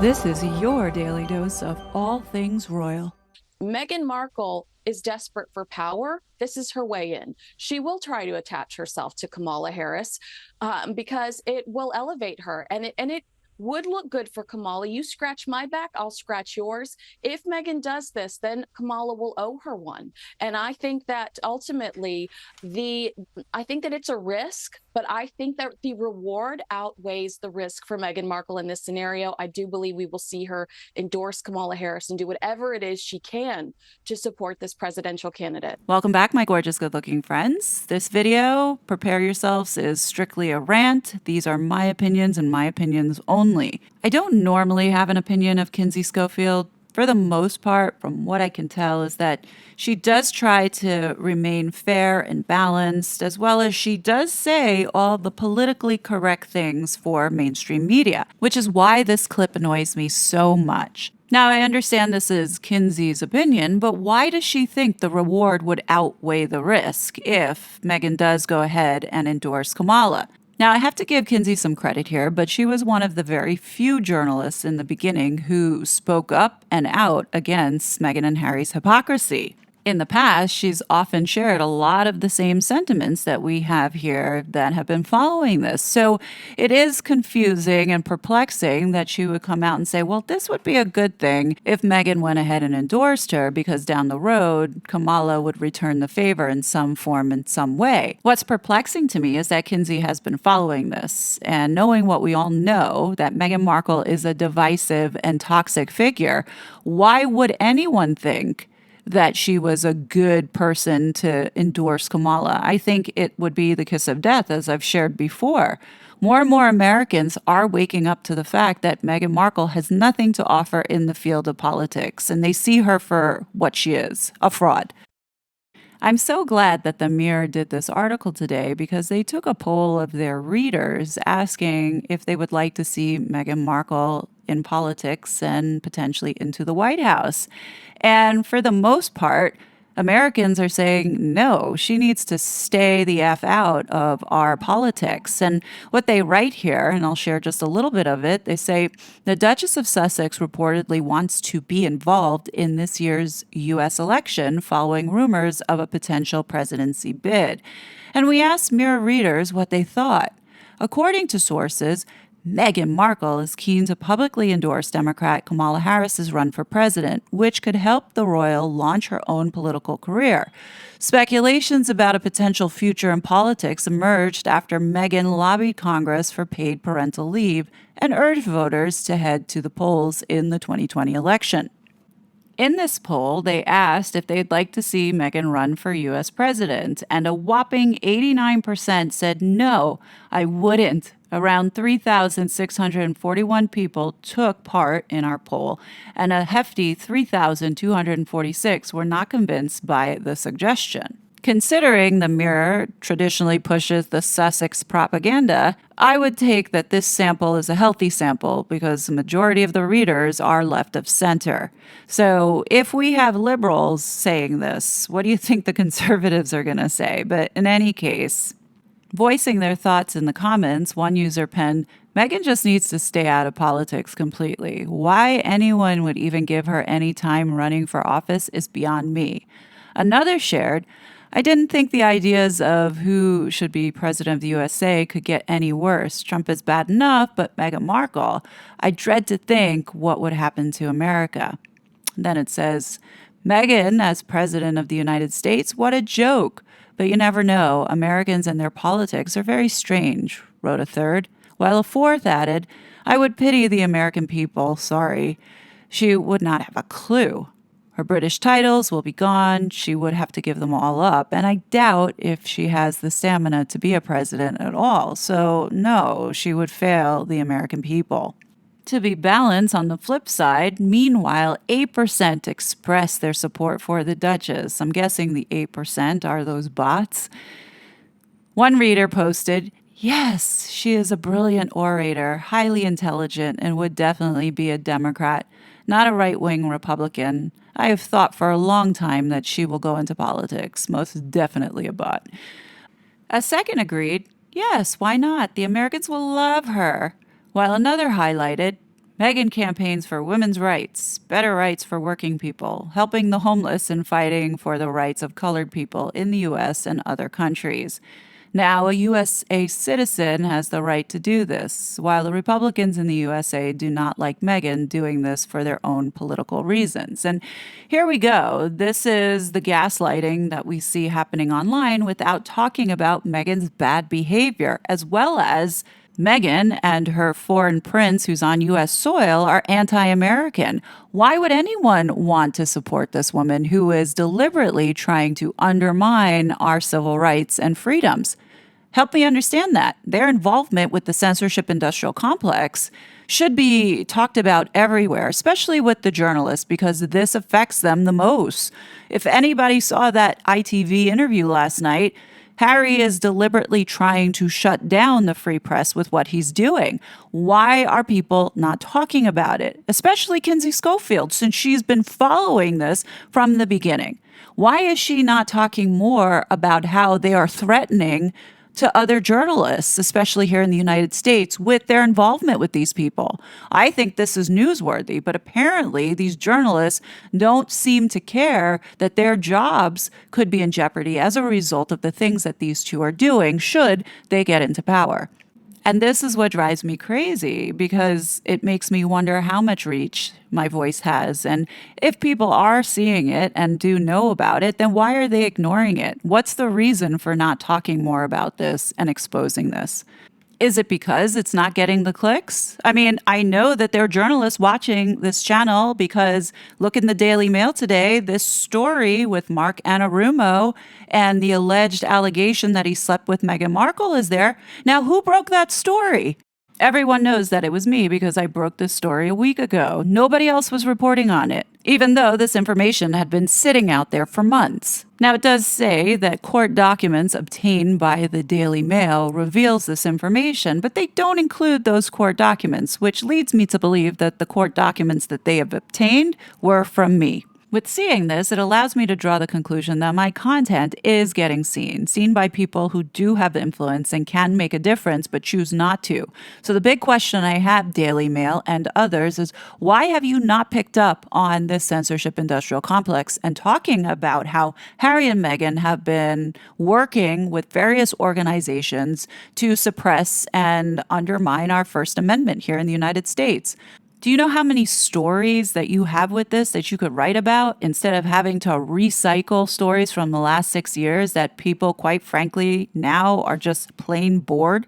This is your daily dose of all things royal. Meghan Markle is desperate for power. This is her way in. She will try to attach herself to Kamala Harris because it will elevate her, and it would look good for Kamala. You scratch my back, I'll scratch yours. If Meghan does this, then Kamala will owe her one. And I think that ultimately I think that it's a risk, but I think that the reward outweighs the risk for Meghan Markle in this scenario. I do believe we will see her endorse Kamala Harris and do whatever it is she can to support this presidential candidate. Welcome back, my gorgeous, good-looking friends. This video, prepare yourselves, is strictly a rant. These are my opinions and my opinions only. I don't normally have an opinion of Kinsey Schofield. For the most part, from what I can tell, is that she does try to remain fair and balanced, as well as she does say all the politically correct things for mainstream media, which is why this clip annoys me so much. Now, I understand this is Kinsey's opinion, but why does she think the reward would outweigh the risk if Meghan does go ahead and endorse Kamala? Now, I have to give Kinsey some credit here, but she was one of the very few journalists in the beginning who spoke up and out against Meghan and Harry's hypocrisy. In the past, she's often shared a lot of the same sentiments that we have here that have been following this. So it is confusing and perplexing that she would come out and say, well, this would be a good thing if Meghan went ahead and endorsed her because down the road, Kamala would return the favor in some form, in some way. What's perplexing to me is that Kinsey has been following this and knowing what we all know, that Meghan Markle is a divisive and toxic figure. Why would anyone think that she was a good person to endorse Kamala? I think it would be the kiss of death, as I've shared before. More and more Americans are waking up to the fact that Meghan Markle has nothing to offer in the field of politics, and they see her for what she is, a fraud. I'm so glad that the Mirror did this article today because they took a poll of their readers asking if they would like to see Meghan Markle in politics and potentially into the White House. And for the most part, Americans are saying, no, she needs to stay the F out of our politics. And what they write here, and I'll share just a little bit of it, they say, the Duchess of Sussex reportedly wants to be involved in this year's U.S. election following rumors of a potential presidency bid. And we asked Mirror readers what they thought. According to sources, Meghan Markle is keen to publicly endorse Democrat Kamala Harris's run for president, which could help the royal launch her own political career. Speculations about a potential future in politics emerged after Meghan lobbied Congress for paid parental leave and urged voters to head to the polls in the 2020 election. In this poll, they asked if they'd like to see Meghan run for U.S. president, and a whopping 89% said no, I wouldn't. Around 3,641 people took part in our poll, and a hefty 3,246 were not convinced by the suggestion. Considering the Mirror traditionally pushes the Sussex propaganda, I would take that this sample is a healthy sample because the majority of the readers are left of center. So if we have liberals saying this, what do you think the conservatives are going to say? But in any case, voicing their thoughts in the comments, one user penned, Meghan just needs to stay out of politics completely. Why anyone would even give her any time running for office is beyond me. Another shared, I didn't think the ideas of who should be president of the USA could get any worse. Trump is bad enough, but Meghan Markle, I dread to think what would happen to America. Then it says, Meghan as president of the United States, what a joke. But you never know. Americans and their politics are very strange, wrote a third. While a fourth added, I would pity the American people, sorry. She would not have a clue. Her British titles will be gone. She would have to give them all up. And I doubt if she has the stamina to be a president at all. So no, she would fail the American people. To be balanced on the flip side, meanwhile, 8% express their support for the Duchess. I'm guessing the 8% are those bots. One reader posted, yes, she is a brilliant orator, highly intelligent, and would definitely be a Democrat, not a right-wing Republican. I have thought for a long time that she will go into politics, most definitely a bot. A second agreed, yes, why not? The Americans will love her. While another highlighted, Meghan campaigns for women's rights, better rights for working people, helping the homeless, and fighting for the rights of colored people in the U.S. and other countries. Now, a USA citizen has the right to do this, while the Republicans in the USA do not like Meghan doing this for their own political reasons. And here we go. This is the gaslighting that we see happening online without talking about Meghan's bad behavior, as well as Meghan and her foreign prince who's on U.S. soil are anti American. Why would anyone want to support this woman who is deliberately trying to undermine our civil rights and freedoms? Help me understand that. Their involvement with the censorship industrial complex should be talked about everywhere, especially with the journalists, because this affects them the most. If anybody saw that ITV interview last night, Harry is deliberately trying to shut down the free press with what he's doing. Why are people not talking about it? Especially Kinsey Schofield, since she's been following this from the beginning. Why is she not talking more about how they are threatening to other journalists, especially here in the United States, with their involvement with these people? I think this is newsworthy, but apparently these journalists don't seem to care that their jobs could be in jeopardy as a result of the things that these two are doing should they get into power. And this is what drives me crazy because it makes me wonder how much reach my voice has. And if people are seeing it and do know about it, then why are they ignoring it? What's the reason for not talking more about this and exposing this? Is it because it's not getting the clicks? I mean, I know that there are journalists watching this channel because look in the Daily Mail today, this story with Mark Anarumo and the alleged allegation that he slept with Meghan Markle is there. Now, who broke that story? Everyone knows that it was me because I broke this story a week ago. Nobody else was reporting on it, even though this information had been sitting out there for months. Now, it does say that court documents obtained by the Daily Mail reveals this information, but they don't include those court documents, which leads me to believe that the court documents that they have obtained were from me. With seeing this, it allows me to draw the conclusion that my content is getting seen by people who do have influence and can make a difference but choose not to. So the big question I have, Daily Mail and others, is why have you not picked up on this censorship industrial complex and talking about how Harry and Meghan have been working with various organizations to suppress and undermine our First Amendment here in the United States? Do you know how many stories that you have with this that you could write about instead of having to recycle stories from the last 6 years that people, quite frankly, now are just plain bored?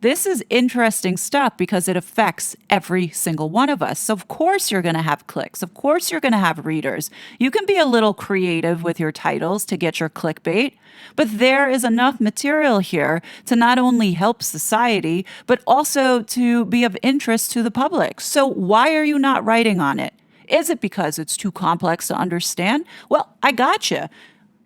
This is interesting stuff because it affects every single one of us. So of course you're going to have clicks. Of course you're going to have readers. You can be a little creative with your titles to get your clickbait, but there is enough material here to not only help society, but also to be of interest to the public. So why are you not writing on it? Is it because it's too complex to understand? Well, I gotcha.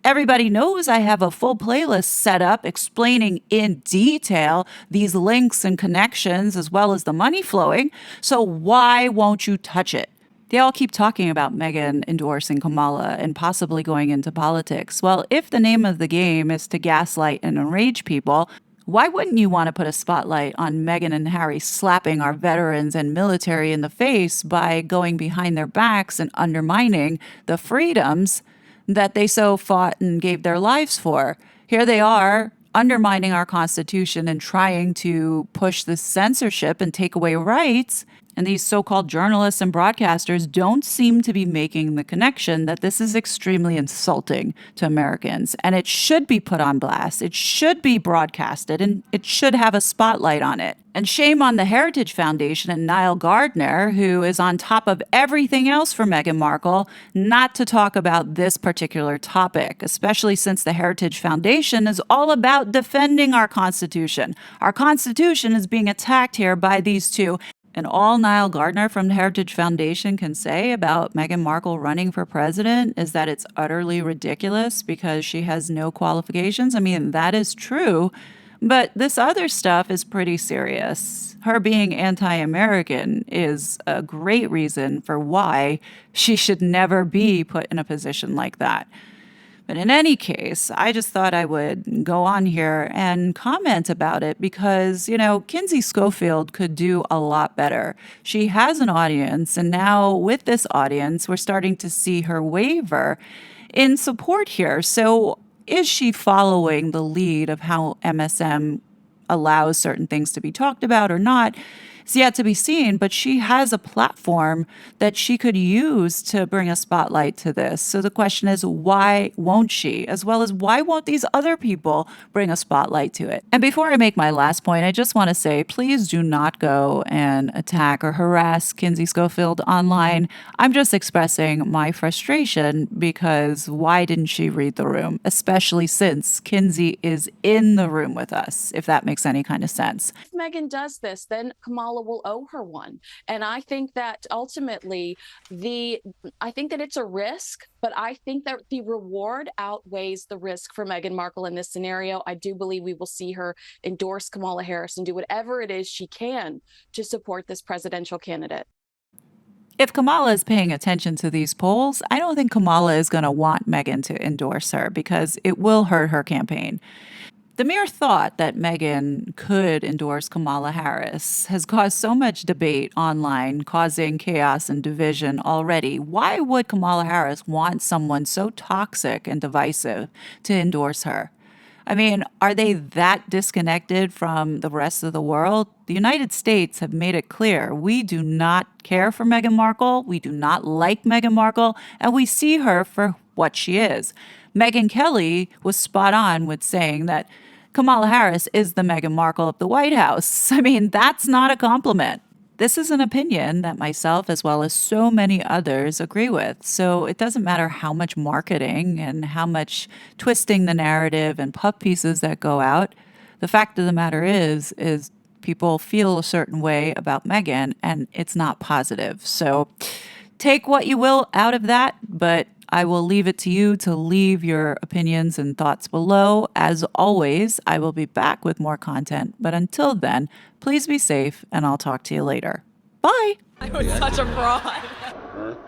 Everybody knows I have a full playlist set up explaining in detail these links and connections as well as the money flowing. So why won't you touch it? They all keep talking about Meghan endorsing Kamala and possibly going into politics. Well, if the name of the game is to gaslight and enrage people, why wouldn't you want to put a spotlight on Meghan and Harry slapping our veterans and military in the face by going behind their backs and undermining the freedoms that they so fought and gave their lives for? Here they are undermining our Constitution and trying to push the censorship and take away rights. And these so-called journalists and broadcasters don't seem to be making the connection that this is extremely insulting to Americans. And it should be put on blast. It should be broadcasted and it should have a spotlight on it. And shame on the Heritage Foundation and Niall Gardner, who is on top of everything else for Meghan Markle, not to talk about this particular topic, especially since the Heritage Foundation is all about defending our Constitution. Our Constitution is being attacked here by these two. And all Niall Gardner from the Heritage Foundation can say about Meghan Markle running for president is that it's utterly ridiculous because she has no qualifications. I mean, that is true. But this other stuff is pretty serious. Her being anti-American is a great reason for why she should never be put in a position like that. But in any case, I just thought I would go on here and comment about it because, Kinsey Schofield could do a lot better. She has an audience, and now with this audience, we're starting to see her waver in support here. So is she following the lead of how MSM allows certain things to be talked about or not? It's yet to be seen, but she has a platform that she could use to bring a spotlight to this. So the question is, why won't she? As well as, why won't these other people bring a spotlight to it? And before I make my last point, I just want to say, please do not go and attack or harass Kinsey Schofield online. I'm just expressing my frustration because why didn't she read the room? Especially since Kinsey is in the room with us, if that makes any kind of sense. If Meghan does this, then Kamala will owe her one. And I think that ultimately I think that it's a risk, but I think that the reward outweighs the risk for Meghan Markle in this scenario. I do believe we will see her endorse Kamala Harris and do whatever it is she can to support this presidential candidate. If Kamala is paying attention to these polls, I don't think Kamala is going to want Meghan to endorse her because it will hurt her campaign. The mere thought that Meghan could endorse Kamala Harris has caused so much debate online, causing chaos and division already. Why would Kamala Harris want someone so toxic and divisive to endorse her? I mean, are they that disconnected from the rest of the world? The United States have made it clear we do not care for Meghan Markle, we do not like Meghan Markle, and we see her for what she is. Megyn Kelly was spot on with saying that Kamala Harris is the Meghan Markle of the White House. I mean, that's not a compliment. This is an opinion that myself, as well as so many others, agree with. So it doesn't matter how much marketing and how much twisting the narrative and puff pieces that go out. The fact of the matter is people feel a certain way about Meghan, and it's not positive. So take what you will out of that, but I will leave it to you to leave your opinions and thoughts below. As always, I will be back with more content. But until then, please be safe, and I'll talk to you later. Bye. I was such a fraud.